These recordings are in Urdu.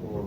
4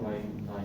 5-9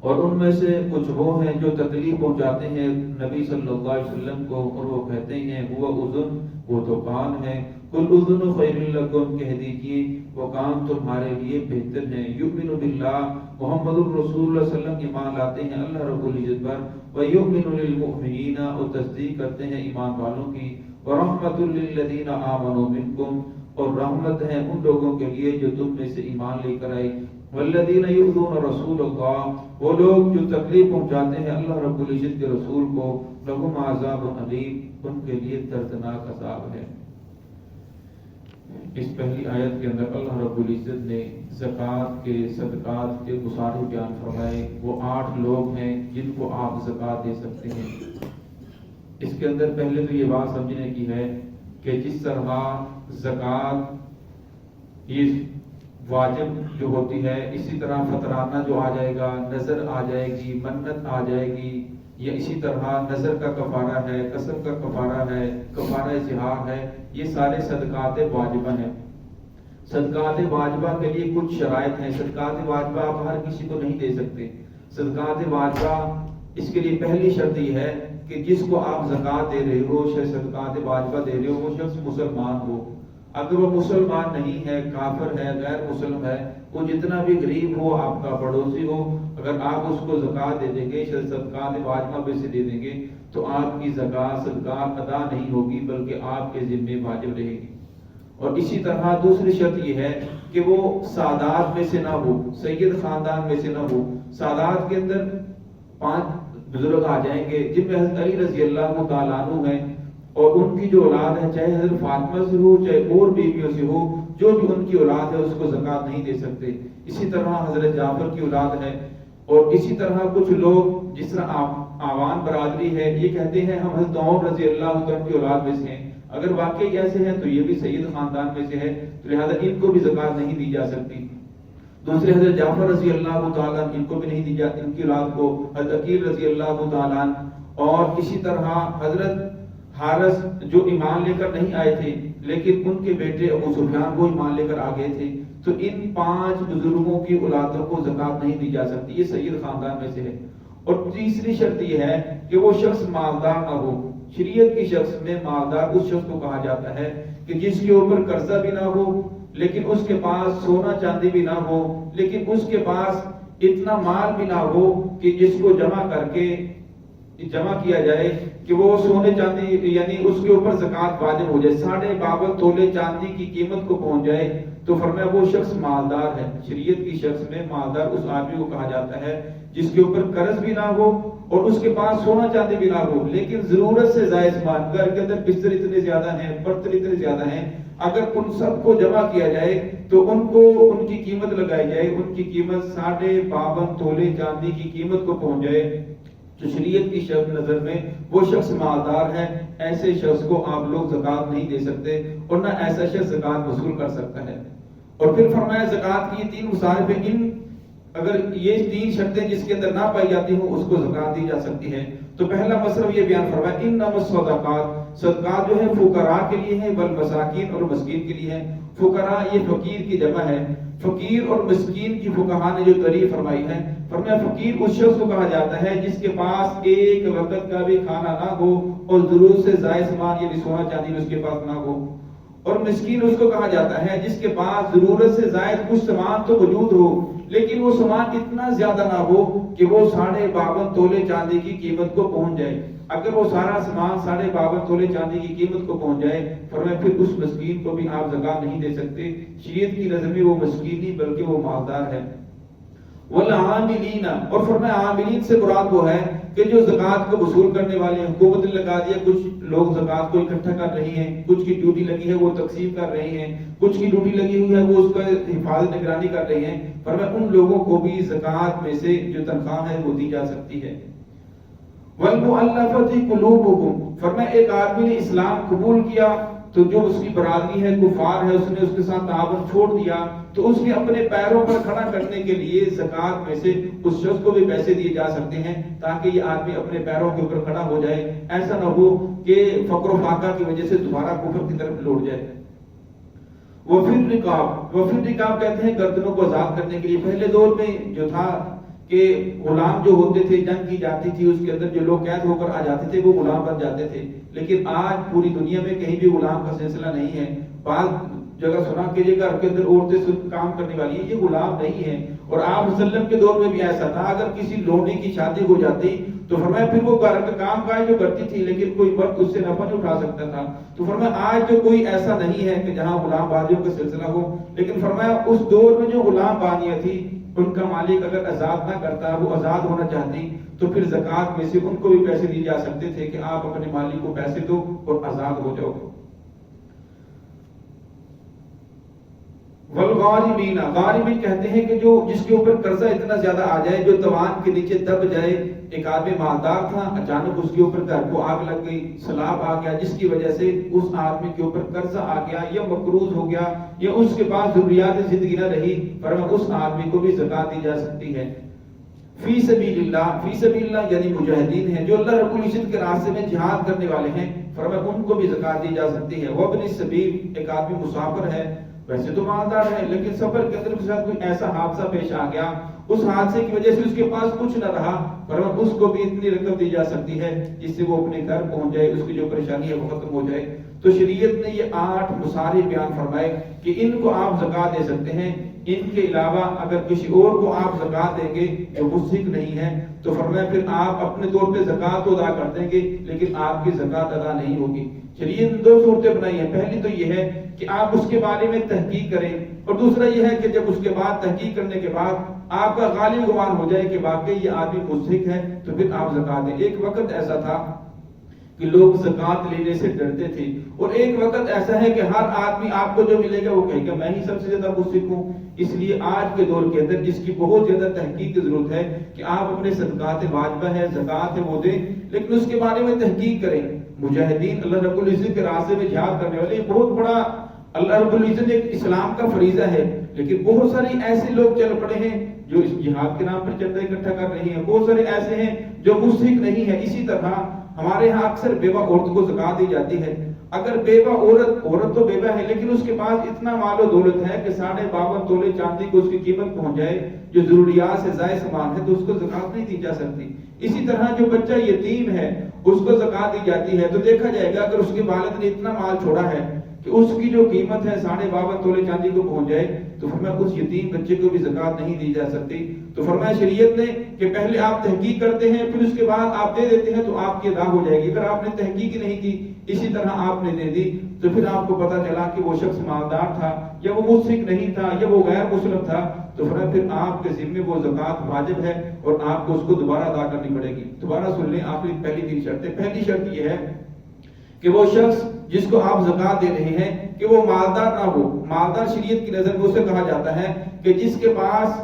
اور ان میں سے کچھ وہ ہیں جو تکلیف پہنچاتے ہیں نبی صلی اللہ علیہ وسلم کو، اور وہ کہتے ہیں وہ اذن، وہ تو کان ہے، کل اذن خیر لکم، کہہ دیجیے وہ کان تمہارے لیے بہتر ہیں، یؤمن باللہ، محمد الرسول اللہ صلی اللہ علیہ وسلم ایمان لاتے ہیں اللہ رب العزت پر، ویؤمن للمؤمنین، اور تصدیق کرتے ہیں ایمان والوں کی، ورحمۃ للذین آمنوا منکم، اور رحمت ہے ان لوگوں کے لیے جو تم میں سے ایمان لے کر آئے، والذین یؤذون رسول اللہ، وہ لوگ جو تکلیف پہنچاتے ہیں اللہ رب العزت کے رسول کو، لہم عذاب علیم، ان کے لیے دردناک عذاب ہے۔ اس پہلی آیت کے اندر اللہ رب العزت نے زکوٰۃ کے، صدقات کے مصارف بیان فرمائے۔ وہ 8 لوگ ہیں جن کو آپ زکوٰۃ دے سکتے ہیں۔ اس کے اندر پہلے تو یہ بات سمجھنے کی ہے کہ جس طرح زکوٰۃ یہ واجب جو ہوتی ہے، اسی طرح فطرانہ جو آ جائے گا، نظر آ جائے گی، منت آ جائے گی، یا اسی طرح نظر کا کفارہ ہے، قسم کا کفارہ ہے، کفارہ ظہار ہے، یہ سارے صدقات واجبہ ہیں۔ صدقات واجبہ کے لیے کچھ شرائط ہیں۔ صدقات واجبہ آپ ہر کسی کو نہیں دے سکتے۔ صدقات واجبہ اس کے لیے پہلی شرط یہ ہے کہ جس کو آپ زکوٰۃ دے رہے ہو، صدقات واجبہ دے رہے ہو، وہ شخص مسلمان ہو۔ اگر وہ مسلمان نہیں ہے، کافر ہے، غیر مسلم ہے، وہ جتنا بھی غریب ہو، آپ کا پڑوسی ہو، اگر آپ اس کو زکوٰۃ دے دیں گے، صدقات واجبہ میں سے دے دیں گے، تو آپ کی زکوٰۃ صدقات ادا نہیں ہوگی، بلکہ آپ کے ذمے واجب رہے گی۔ اور اسی طرح دوسری شرط یہ ہے کہ وہ سادات میں سے نہ ہو، سید خاندان میں سے نہ ہو۔ سادات کے اندر 5 بزرگ آ جائیں گے جن میں حضرت علی رضی اللہ تعالیٰ عنہ ہیں، اور ان کی جو اولاد ہے، چاہے حضرت فاطمہ سے ہو، چاہے اور بیویوں سے ہو، جو بھی ان کی اولاد ہے اس کو زکوٰۃ نہیں دے سکتے۔ اسی طرح حضرت جعفر کی اولاد ہے، اور اسی طرح کچھ لوگ جس طرح آوان برادری ہے، یہ کہتے ہیں ہم حضرت عمر رضی اللہ عنہ کی اولاد میں سے ہیں۔ اگر واقعی ایسے ہیں تو یہ بھی سید خاندان میں سے ہے، تو لہذا ان کو بھی زکوٰۃ نہیں دی جا سکتی۔ دوسرے حضرت جعفر رضی اللہ تعالیٰ ان کو بھی نہیں دی جاتی، ان کی اولاد کو، حضرت عقیل رضی اللہ تعالیٰ، اور اسی طرح حضرت حارث جو ایمان لے کر نہیں آئے تھے، لیکن ان کے بیٹے ابو سفیان وہ ایمان لے کر آ گئے تھے، تو ان 5 بزرگوں کی اولادوں کو زکوٰۃ نہیں دی جا سکتی، یہ سید خاندان میں سے ہے۔ اور تیسری شرط یہ ہے کہ وہ شخص مالدار نہ ہو۔ شریعت کی شخص میں مالدار اس شخص کو کہا جاتا ہے کہ جس کے اوپر قرضہ بھی نہ ہو، لیکن اس کے پاس سونا چاندی بھی نہ ہو، لیکن اس کے پاس اتنا مال بھی نہ ہو کہ جس کو جمع کر کے جمع کیا جائے کہ وہ سونے چاندی، یعنی اس کے اوپر زکوٰۃ واجب ہو جائے، 52.5 تولے چاندی کی قیمت کو پہنچ جائے، تو فرمایا وہ شخص مالدار ہے۔ شریعت کی شخص میں مالدار اس آدمی کو کہا جاتا ہے جس کے اوپر قرض بھی نہ ہو اور اس کے پاس سونا چاندی بھی نہ ہو، لیکن ضرورت سے زائد سامان، گھر کے اندر بستر اتنے زیادہ ہیں، برتن اتنے زیادہ ہیں، اگر ان سب کو جمع کیا جائے تو ان کو ان کی قیمت لگائی جائے، ان کی قیمت 52.5 تولے چاندی کی قیمت کو پہنچ جائے، تو شریعت کی شخص نظر میں وہ شخص مالدار ہے۔ ایسے شخص کو آپ لوگ زکوٰۃ نہیں دے سکتے، اور نہ ایسا شخص زکوٰۃ وصول کر سکتا ہے۔ اور پھر فرمایا زکوٰۃ کی 3 مصارف ہیں، اگر یہ 3 شرطیں جس کے اندر نہ پائی جاتی ہوں اس کو زکوٰۃ دی جا سکتی ہے۔ تو پہلا مصرف یہ بیان فرمایا انما الصدقات، صدقات جو ہے فقراء کے لیے ہیں، والمساکین اور مسکین کے لیے ہیں۔ فقراء یہ فقیر کی جمع ہے، فقیر اور مسکین کی فقہاء نے جو تعریف فرمائی ہے، فرمایا فقیر اس شخص کو کہا جاتا ہے جس کے پاس ایک وقت کا بھی کھانا نہ ہو اور ضرورت سے زائد سامان یعنی سونا چاندی بھی اس کے پاس نہ ہو، اور مسکین اس کو کہا جاتا ہے جس کے پاس ضرورت سے زائد کچھ سامان تو موجود ہو، لیکن وہ سامان اتنا زیادہ نہ ہو کہ وہ 52.5 تولے چاندی کی قیمت کو پہنچ جائے۔ اگر وہ سارا سامان 52.5 تولے چاندی کی قیمت کو پہنچ جائے، فرمایا پھر اس مسکین کو بھی آپ زکوٰۃ نہیں دے سکتے۔ شریعت کی نظر میں وہ مسکین نہیں بلکہ وہ مالدار ہے۔ والعاملین، اور فرمایا عاملین سے مراد وہ ہے کہ جو زکوٰۃ کو وصول کرنے والے ہیں۔ حکومت نے لگا دیا، کچھ لوگ زکوٰۃ کو اکٹھا کر رہی ہیں، کچھ کی ڈیوٹی لگی ہے وہ تقسیم کر رہے ہیں، کچھ کی ڈیوٹی لگی ہوئی ہے وہ اس کا حفاظت نگرانی کر رہے ہیں، فرمایا ان لوگوں کو بھی زکوٰۃ میں سے جو تنخواہ ہے وہ دی جا سکتی ہے۔ والمؤلفۃ قلوبہم، فرمایا ایک آدمی نے اسلام قبول کیا تو جو اس کی برادری ہے کفار ہے، اس نے اس کے ساتھ تعاون چھوڑ دیا، تو اس کے اپنے پیروں پر کھڑا کرنے کے لیے زکوٰۃ میں سے اس شخص کو بھی پیسے دیے جا سکتے ہیں تاکہ یہ آدمی اپنے پیروں کے اوپر کھڑا ہو جائے، ایسا نہ ہو کہ فقر و فاقہ کی وجہ سے دوبارہ کفر کی طرف لوٹ جائے۔ وفی الرقاب، وفی الرقاب کہتے ہیں گردنوں کو آزاد کرنے کے لیے۔ پہلے دور میں جو تھا کہ غلام جو ہوتے تھے، جنگ کی جاتی تھی، اس کے اندر جو لوگ قید ہو کر آ جاتے تھے وہ غلام بن جاتے تھے. لیکن آج پوری دنیا میں کہیں بھی غلام کا سلسلہ نہیں ہے. بعض جگہ سنا کہ یہ گھر کے اندر عورتیں کام کرنے والی ہیں، یہ غلام نہیں ہے. اور آپ صلی اللہ علیہ وسلم کے دور میں بھی ایسا تھا، اگر کسی لونڈی کی شادی ہو جاتی تو فرمایا پھر وہ گھر کا کام کاج جو کرتی تھی، لیکن کوئی مرد اس سے نفع نہیں اٹھا سکتا تھا. تو فرمایا آج جو کوئی ایسا نہیں ہے کہ جہاں غلام بازیوں کا سلسلہ ہو. لیکن فرمایا اس دور میں جو غلام بانیاں تھی، ان کا مالک اگر آزاد نہ کرتا، وہ آزاد ہونا چاہتی، تو پھر زکوٰۃ میں سے ان کو بھی پیسے دیے جا سکتے تھے کہ آپ اپنے مالک کو پیسے دو اور آزاد ہو جاؤ. والغارمین، غارمین کہتے ہیں کہ جو جس کے اوپر قرضہ اتنا زیادہ آ جائے، جو توان کے نیچے دب جائے. ایک آدمی مالدار تھا، اچانک اس کے اوپر گھر کو آگ لگ گئی، سیلاب آ گیا، جس کی وجہ سے اس آدمی کے اوپر قرضہ آ گیا یا مقروض ہو گیا یا اس کے پاس ضروریات زندگی نہ رہی، فرمایا اس آدمی کو بھی زکوٰۃ دی جا سکتی ہے. فی سبیل اللہ، فی سبیل اللہ یعنی مجاہدین ہیں جو اللہ رب العزت کے راستے میں جہاد کرنے والے ہیں، فرمایا ان کو بھی زکوٰۃ دی جا سکتی ہے. وابن السبیل، ایک آدمی مسافر ہے، ویسے تو مالدار ہے لیکن سفر کے اندر کے ساتھ کوئی ایسا حادثہ پیش آ گیا، اس حادثے کی وجہ سے اس کے پاس کچھ نہ رہا، فرمایا اس کو بھی اتنی رقم دی جا سکتی ہے جس سے وہ اپنے گھر پہنچ جائے، اس کی جو پریشانی ہے وہ ختم ہو جائے. تو شریعت نے یہ 8 مصارف بیان فرمائے کہ ان کو آپ زکوٰۃ دے سکتے ہیں. ان کے علاوہ اگر کسی اور کو آپ زکوٰۃ دیں گے جو مستحق نہیں ہے تو فرمایا پھر آپ اپنے طور پہ زکوٰۃ تو ادا کر دیں گے لیکن آپ کی زکوٰۃ ادا نہیں ہوگی. شریعت نے 2 صورتیں بنائی ہیں. پہلی تو یہ ہے کہ آپ اس کے بارے میں تحقیق کریں، اور دوسرا یہ ہے کہ جب اس کے بعد تحقیق کرنے کے بعد آپ کا غالب گمان ہو جائے کہ واقعی یہ آدمی مستحق ہے تو پھر آپ زکوٰۃ دیں. ایک وقت ایسا تھا کہ لوگ زکوٰۃ لینے سے ڈرتے تھے، اور ایک وقت ایسا ہے کہ ہر آدمی آپ کو جو ملے گا وہ کہے گا میں ہی سب سے زیادہ مستحق ہوں. اس لیے آج کے دور کے اندر جس کی بہت زیادہ تحقیق کی ضرورت ہے کہ آپ اپنے صدقات واجبہ ہے، زکوٰۃ ہے وہ دیں، لیکن اس کے بارے میں تحقیق کریں. مجاہدین، اللہ رب العزت کے راستے میں جہاد کرنے والے، بہت بڑا اللہ رب العزت نے اسلام کا فریضہ ہے، لیکن بہت سارے ایسے لوگ چل پڑے ہیں جو اس جہاد کے نام پر چندہ اکٹھا کر رہے ہیں، بہت سارے ایسے ہیں جو مستحق نہیں ہے. اسی طرح ہمارے ہاں اکثر بیوہ عورت کو زکوٰۃ دی جاتی ہے. اگر بیوہ عورت تو بیوہ ہے لیکن اس کے پاس اتنا مال و دولت ہے کہ 52.5 تولے چاندی کو اس کی قیمت پہنچ جائے، جو ضروریات سے زائد سامان ہے، تو اس کو زکوٰۃ نہیں دی جا سکتی. اسی طرح جو بچہ یتیم ہے اس کو زکوٰۃ دی جاتی ہے، تو دیکھا جائے گا اگر اس کے والد نے اتنا مال چھوڑا ہے کہ اس کی جو قیمت ہے 52.5 تولے چاندی کو پہنچ جائے، تو فرمایا اس یتیم بچے کو بھی زکوٰۃ نہیں دی جا سکتی. تو فرمایا شریعت نے کہ پہلے آپ تحقیق کرتے ہیں پھر اس کے بعد آپ دے دیتے ہیں تو آپ کی ادا ہو جائے گی. اگر آپ نے تحقیق نہیں کی، اسی طرح آپ نے دے دی، تو پھر آپ کو پتا چلا کہ وہ شخص مالدار تھا یا وہ مستحق نہیں تھا یا وہ غیر مسلم تھا، تو فرمایا پھر آپ کے ذمے وہ زکوٰۃ واجب ہے اور آپ کو اس کو دوبارہ ادا کرنی پڑے گی. دوبارہ سن لیں آپ کی پہلی 3 شرطیں. پہلی شرط یہ ہے کہ وہ شخص جس کو آپ زکوٰۃ دے رہے ہیں کہ وہ مالدار نہ ہو. مالدار شریعت کی نظر میں اسے کہا جاتا ہے کہ جس کے پاس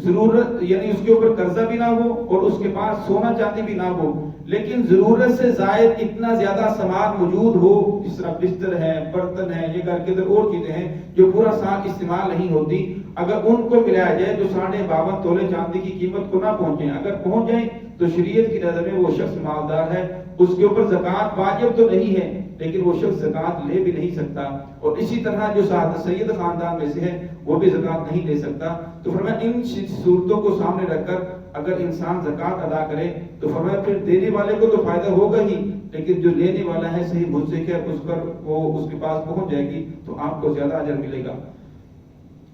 ضرورت یعنی اس کے اوپر قرضہ بھی نہ ہو اور اس کے پاس سونا چاندی بھی نہ ہو، لیکن ضرورت سے زائد اتنا زیادہ سامان موجود ہو، جس طرح بستر ہے، برتن ہے، یہ گھر کے اندر اور چیزیں ہیں جو پورا سال استعمال نہیں ہوتی، اگر ان کو ملایا جائے تو 52.5 تولے چاندی کی قیمت کو نہ پہنچیں. اگر پہنچ جائیں تو شریعت کی نظر میں وہ شخص مالدار ہے. اس کے اوپر زکوٰۃ واجب تو نہیں ہے لیکن وہ شخص زکوٰۃ لے بھی نہیں سکتا. اور اسی طرح جو سید خاندان میں سے ہے وہ بھی زکوٰۃ نہیں لے سکتا. تو فرمایا ان صورتوں کو سامنے رکھ کر اگر انسان زکوٰۃ ادا کرے تو فرمایا پھر دینے والے کو تو فائدہ ہوگا ہی، لیکن جو لینے والا ہے صحیح مستحق ہے اس پر وہ اس کے پاس پہنچ جائے گی تو آپ کو زیادہ اجر ملے گا.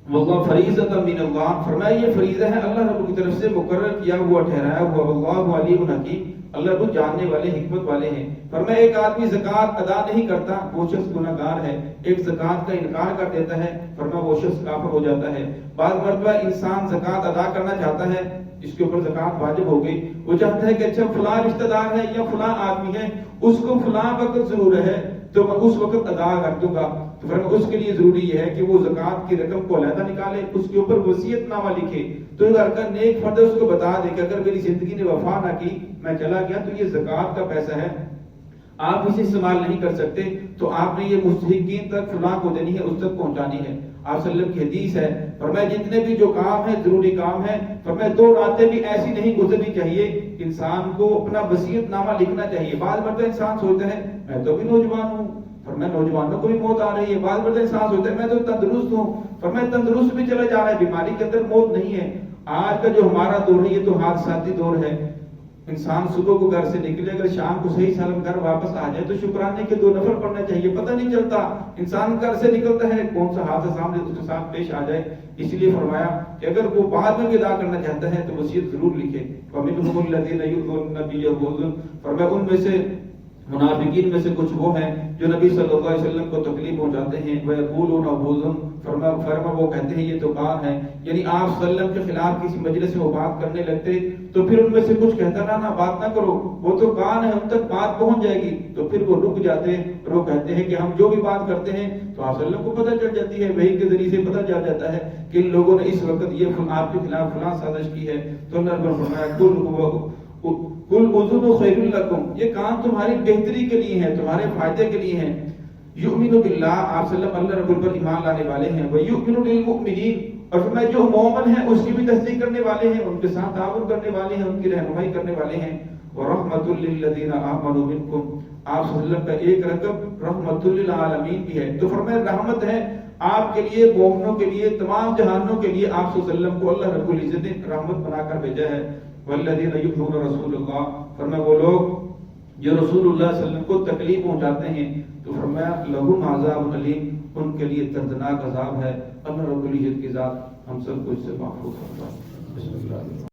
واللہ فریضۃ من اللہ، فرمایا یہ فریضہ ہے اللہ رب کی طرف سے مقرر کیا ہوا، ٹھہرایا ہوا. واللہ علیم حکیم، اللہ کو جاننے والے، حکمت والے ہیں. فرمایا ایک آدمی زکوٰۃ ادا نہیں کرتا وہ شخص گناہگار ہے. ایک زکوٰۃ کا انکار کر دیتا ہے فرمایا وہ شخص کافر ہو جاتا ہے. بعض مرتبہ انسان زکوٰۃ ادا کرنا چاہتا ہے، جس کے اوپر زکوٰۃ واجب ہو گئی، وہ چاہتا ہے کہ اچھا فلاں رشتہ دار ہے یا فلاں آدمی ہے، اس کو فلاں وقت ضرورت ہے تو میں اس وقت ادا کر دوں گا. تو فرمایا اس کے لیے ضروری یہ ہے کہ وہ زکوٰۃ کی رقم کو علیحدہ نکالے، اس کے اوپر وصیت نامہ لکھے. تو گھر کا نیک فرد اس کو بتا دے کہ اگر میری زندگی نے وفا نہ کی، میں چلا گیا تو یہ زکوٰۃ کا پیسہ ہے، آپ اسے استعمال نہیں کر سکتے، تو آپ نے یہ مستحقین تک فلاں کو دینی ہے، اس تک پہنچانی ہے. آپ صلی اللہ علیہ وسلم کی حدیث ہے، فرمایا جتنے بھی جو کام ہے ضروری کام ہے، فرمایا 2 راتیں بھی ایسی نہیں گزرنی چاہیے، انسان کو اپنا وصیت نامہ لکھنا چاہیے. بعض مرتبہ انسان سوچتا ہے میں تو بھی نوجوان ہوں، فرمایا نوجوانوں کو بھی موت آ رہی ہے. بعض مرتبہ انسان سوچتا ہے میں تو تندرست ہوں، فرمایا تندرست بھی چلا جا رہا ہے، بیماری کے اندر موت نہیں ہے. آج کا جو ہمارا دور ہے یہ تو حادثاتی دور ہے. انسان صبح کو گھر سے نکلے, اگر شام کو صحیح سالم گھر واپس آ جائے تو شکرانے کے 2 نفل پڑھنا چاہیے. پتہ نہیں چلتا انسان گھر سے نکلتا ہے کون سا حادثہ سامنے اس کے ساتھ پیش آ جائے. اس لیے فرمایا کہ اگر وہ بعد میں بھی ادا کرنا چاہتا ہے تو وصیت ضرور لکھے. وَمِنْهُمُ الَّذِينَ يُؤْذُونَ النَّبِيَّ وَيُؤْذُونَ, فرمایا ان میں سے منافقین میں سے کچھ وہ ہیں جو نبی صلی اللہ علیہ وسلم کو تکلیف پہنچاتے ہیں. وَيَقُولُونَ هُوذٌ, فرما وہ کہتے ہیں یہ تو کان ہے, یعنی آپ صلی اللہ علیہ وسلم کے خلاف کسی مجلس میں وہ بات کرنے لگتے تو پھر ان میں سے کچھ کہتا نا بات نہ کرو, وہ تو کان ہے, ان تک بات پہنچ جائے گی. تو پھر وہ رک جاتے ہیں اور وہ کہتے ہیں کہ ہم جو بھی بات کرتے ہیں تو آپ صلی اللہ علیہ وسلم کو پتہ چل جاتی ہے, وحی کے ذریعے سے پتہ چل جاتا ہے کہ ان لوگوں نے اس وقت یہ آپ کے خلاف فلاں سازش کی ہے. تو اللہ نے فرمایا کل اذن خیر لکم, یہ کان تمہاری بہتری کے لیے ہے, تمہارے فائدے کے لیے ہے. یؤمن باللہ, آپ صلی اللہ رب پر ایمان لانے والے ہیں. ویؤمن للمؤمنین, اور فرمایا جو مومن ہیں اس کی بھی تصدیق کرنے والے ہیں, ان کے ساتھ تعاون کرنے والے ہیں, ان کی رہنمائی کرنے والے ہیں. ورحمۃ للذین آمنوا منکم, آپ صلی اللہ علیہ وسلم کا ایک رقب رحمۃ للعالمین بھی ہے. تو فرمایا رحمت ہے آپ کے لیے, مومنوں کے لیے, تمام جہانوں کے لیے. آپ صلی اللہ علیہ وسلم کو اللہ رب العزت نے رحمت بنا کر بھیجا ہے. والذین یؤذون رسول اللہ, فرمایا وہ لوگ جو رسول اللہ صلی اللہ علیہ وسلم کو تکلیف پہنچاتے ہیں تو فرمایا لہم عذاب علیم, ان کے لیے دردناک عذاب ہے. اللہ رب العزت کی ذات ہم سب کو اس سے محفوظ فرمائے. بسم اللہ.